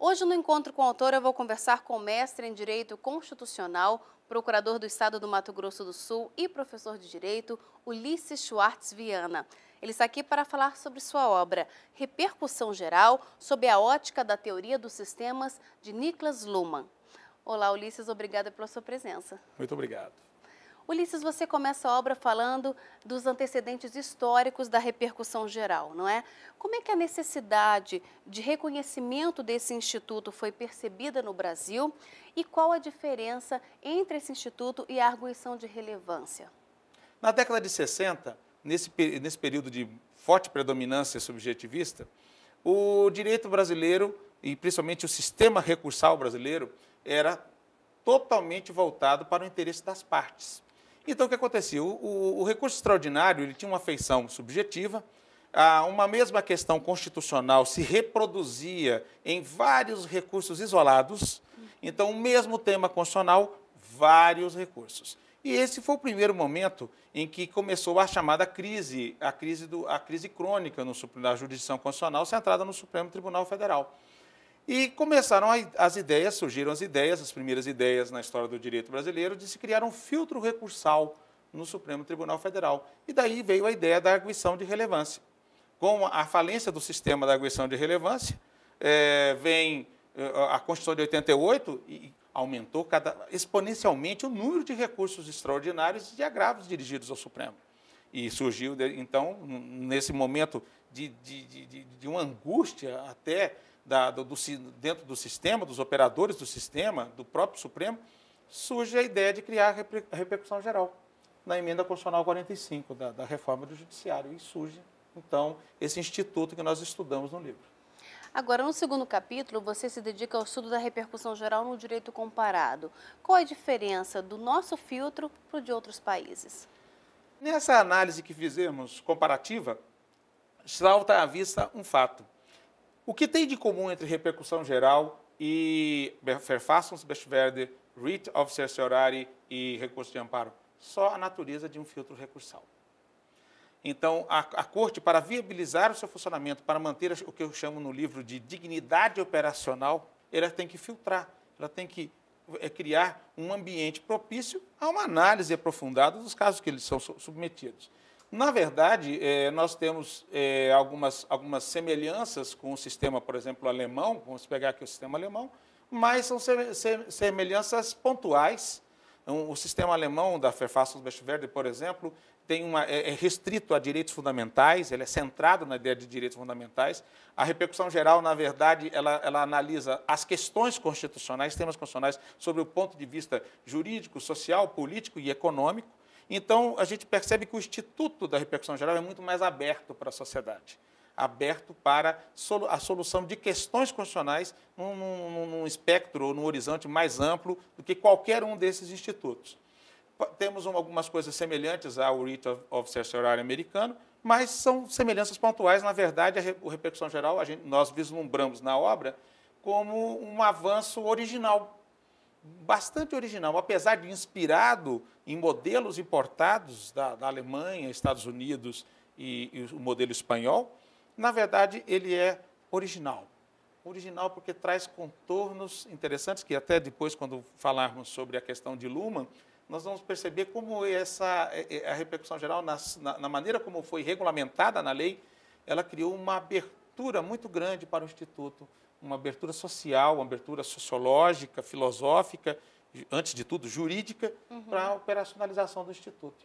Hoje, no Encontro com a Autora, eu vou conversar com o mestre em Direito Constitucional, procurador do Estado do Mato Grosso do Sul e professor de Direito, Ulisses Schwartz Viana. Ele está aqui para falar sobre sua obra, Repercussão Geral, sob a ótica da teoria dos sistemas, de Niklas Luhmann. Olá, Ulisses, obrigada pela sua presença. Muito obrigado. Ulisses, você começa a obra falando dos antecedentes históricos da repercussão geral, não é? Como é que a necessidade de reconhecimento desse instituto foi percebida no Brasil e qual a diferença entre esse instituto e a arguição de relevância? Na década de 60, nesse período de forte predominância subjetivista, o direito brasileiro, e principalmente o sistema recursal brasileiro, era totalmente voltado para o interesse das partes. Então, o que acontecia? O recurso extraordinário ele tinha uma feição subjetiva, uma mesma questão constitucional se reproduzia em vários recursos isolados, então, o mesmo tema constitucional, vários recursos. E esse foi o primeiro momento em que começou a chamada crise, a crise crônica na jurisdição constitucional, centrada no Supremo Tribunal Federal. E começaram as ideias, surgiram as primeiras ideias na história do direito brasileiro de se criar um filtro recursal no Supremo Tribunal Federal. E daí veio a ideia da arguição de relevância. Com a falência do sistema da arguição de relevância, vem a Constituição de 88 e aumentou exponencialmente o número de recursos extraordinários e de agravos dirigidos ao Supremo. E surgiu, então, nesse momento de uma angústia até dentro do sistema, dos operadores do sistema, do próprio Supremo, surge a ideia de criar a repercussão geral na emenda constitucional 45 da reforma do judiciário. E surge, então, esse instituto que nós estudamos no livro. Agora, no segundo capítulo, você se dedica ao estudo da repercussão geral no direito comparado. Qual é a diferença do nosso filtro para o de outros países? Nessa análise que fizemos, comparativa, salta à vista um fato. O que tem de comum entre repercussão geral e Verfassungsbeschwerde, Writ of Certiorari e recurso de amparo? Só a natureza de um filtro recursal. Então, a Corte, para viabilizar o seu funcionamento, para manter o que eu chamo no livro de dignidade operacional, ela tem que filtrar, ela tem que criar um ambiente propício a uma análise aprofundada dos casos que eles são submetidos. Na verdade, nós temos algumas semelhanças com o sistema, por exemplo, alemão, vamos pegar aqui o sistema alemão, mas são semelhanças pontuais. O sistema alemão da Verfassungsbeschwerde, por exemplo, é restrito a direitos fundamentais, ele é centrado na ideia de direitos fundamentais. A repercussão geral, na verdade, ela analisa as questões constitucionais, temas constitucionais, sobre o ponto de vista jurídico, social, político e econômico. Então, a gente percebe que o Instituto da Repercussão Geral é muito mais aberto para a sociedade, aberto para a solução de questões constitucionais num espectro ou num horizonte mais amplo do que qualquer um desses institutos. Temos algumas coisas semelhantes ao Writ of Certiorari americano, mas são semelhanças pontuais. Na verdade, a Repercussão Geral nós vislumbramos na obra como um avanço original, bastante original, apesar de inspirado em modelos importados da Alemanha, Estados Unidos e o modelo espanhol. Na verdade, ele é original. Original porque traz contornos interessantes, que até depois, quando falarmos sobre a questão de Luhmann, nós vamos perceber como a repercussão geral, na maneira como foi regulamentada na lei, ela criou uma abertura muito grande para o Instituto, uma abertura social, uma abertura sociológica, filosófica, antes de tudo jurídica, para a operacionalização do Instituto.